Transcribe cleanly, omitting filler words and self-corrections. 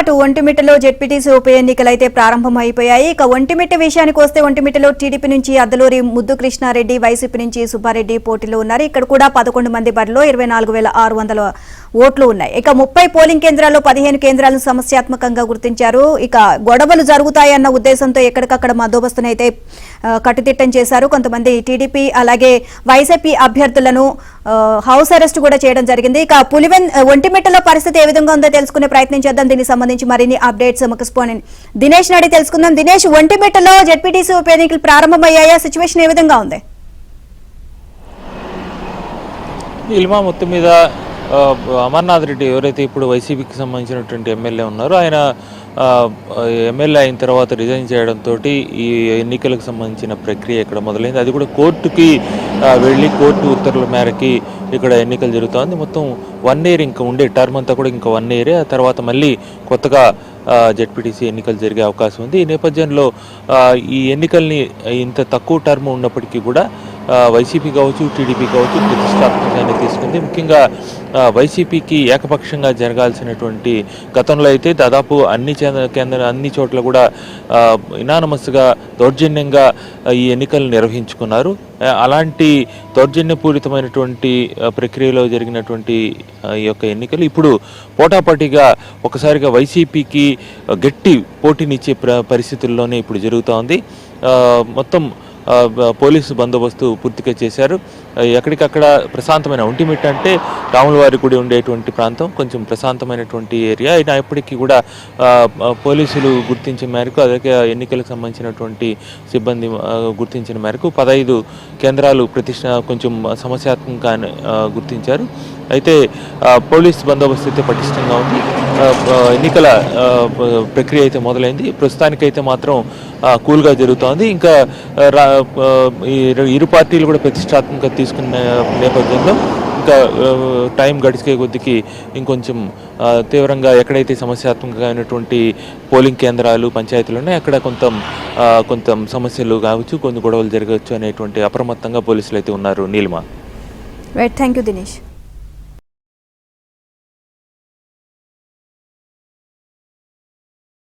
అటు ఒంటిమిట్టలో జెడ్పీటీసీ ఉప ఎన్నికలు అయితే ప్రారంభమైపోయాయి. ఇక ఒంటిమిట్ట విషయానికి వస్తే ఒంటిమిట్టలో టీడీపీ నుంచి అద్దలూరి ముద్దు కృష్ణారెడ్డి, వైసీపీ నుంచి సుబ్బారెడ్డి పోటీలో ఉన్నారు. ఇక్కడ కూడా 11 మంది బరిలో 24,600 ఓట్లు ఉన్నాయి. ఇక 30 పోలింగ్ కేంద్రాల్లో 15 కేంద్రాలను సమస్యాత్మకంగా గుర్తించారు. ఇక గొడవలు జరుగుతాయన్న ఉద్దేశంతో ఎక్కడికక్కడ బందోబస్తును అయితే కట్టుదిట్టం చేశారు. కొంతమంది టీడీపీ అలాగే వైసీపీ అభ్యర్థులను హౌస్ అరెస్ట్ కూడా చేయడం జరిగింది. ఇక ఒంటిమిట్టలో పరిస్థితి ఏ విధంగా ఉందో తెలుసుకునే ప్రయత్నం చేద్దాం. దీనికి సంబంధించి మరిన్ని అప్డేట్స్ కరెస్పాండెంట్ దినేష్ నాడి తెలుసుకుందాం. దినేష్, ఒంటిమిట్టలో జెడ్పీటీసీ ఉప ఎన్నికలు ప్రారంభమయ్యాయా? సిచ్యువేషన్ ఏ విధంగా ఉంది? ఇల్మా మొత్తం మీద అమర్నాథ్ రెడ్డి ఎవరైతే ఇప్పుడు వైసీపీకి సంబంధించినటువంటి ఎమ్మెల్యే ఉన్నారో ఆయన ఎమ్మెల్యే అయిన తర్వాత రిజైన్ చేయడంతో ఈ ఎన్నికలకు సంబంధించిన ప్రక్రియ ఇక్కడ మొదలైంది. అది కూడా కోర్టుకి వెళ్ళి కోర్టు ఉత్తర్వుల మేరకి ఇక్కడ ఎన్నికలు జరుగుతుంది. మొత్తం 1 ఇయర్ ఇంకా ఉండే టర్మ్ అంతా కూడా ఇంకా 1 ఇయరే. ఆ తర్వాత మళ్ళీ కొత్తగా జెడ్పీటీసీ ఎన్నికలు జరిగే అవకాశం ఉంది. ఈ నేపథ్యంలో ఈ ఎన్నికల్ని ఇంత తక్కువ టర్మ్ ఉన్నప్పటికీ కూడా వైసీపీ కావచ్చు, టీడీపీ కావచ్చు ప్రతిష్టాత్మకంగానే తీసుకుంది. ముఖ్యంగా వైసీపీకి ఏకపక్షంగా జరగాల్సినటువంటి గతంలో అయితే దాదాపు అన్ని చోట్ల కూడా ఇనానమస్గా దౌర్జన్యంగా ఈ ఎన్నికలు నిర్వహించుకున్నారు. అలాంటి దౌర్జన్యపూరితమైనటువంటి ప్రక్రియలో జరిగినటువంటి ఈ యొక్క ఎన్నికలు ఇప్పుడు పోటాపోటీగా ఒకసారిగా వైసీపీకి గట్టి పోటీనిచ్చే పరిస్థితుల్లోనే ఇప్పుడు జరుగుతూ ఉంది. మొత్తం పోలీసు బందోబస్తు పూర్తిగా చేశారు. ఎక్కడికక్కడ ప్రశాంతమైన ఒంటిమిట్ట అంటే రాములవారి గుడి ఉండేటువంటి ప్రాంతం కొంచెం ప్రశాంతమైనటువంటి ఏరియా అయినప్పటికీ కూడా పోలీసులు గుర్తించిన మేరకు అదే ఎన్నికలకు సంబంధించినటువంటి సిబ్బంది గుర్తించిన మేరకు 15 కేంద్రాలు కొంచెం సమస్యాత్మకంగా గుర్తించారు. అయితే పోలీస్ బందోబస్తు అయితే పటిష్టంగా ఉంది. ఎన్నికల ప్రక్రియ అయితే మొదలైంది. ప్రస్తుతానికైతే మాత్రం కూల్గా జరుగుతోంది. ఇంకా ఇరు పార్టీలు కూడా ప్రతిష్టాత్మకంగా తీసుకున్న నేపథ్యంలో ఇంకా టైం గడిచే కొద్దికి ఇంకొంచెం తీవ్రంగా ఎక్కడైతే సమస్యాత్మకంగా అయినటువంటి పోలింగ్ కేంద్రాలు పంచాయతీలు ఉన్నాయి అక్కడ కొంత సమస్యలు కావచ్చు, కొన్ని గొడవలు జరగవచ్చు అనేటువంటి అప్రమత్తంగా పోలీసులు అయితే ఉన్నారు. Neelima. Right, thank you Dinesh.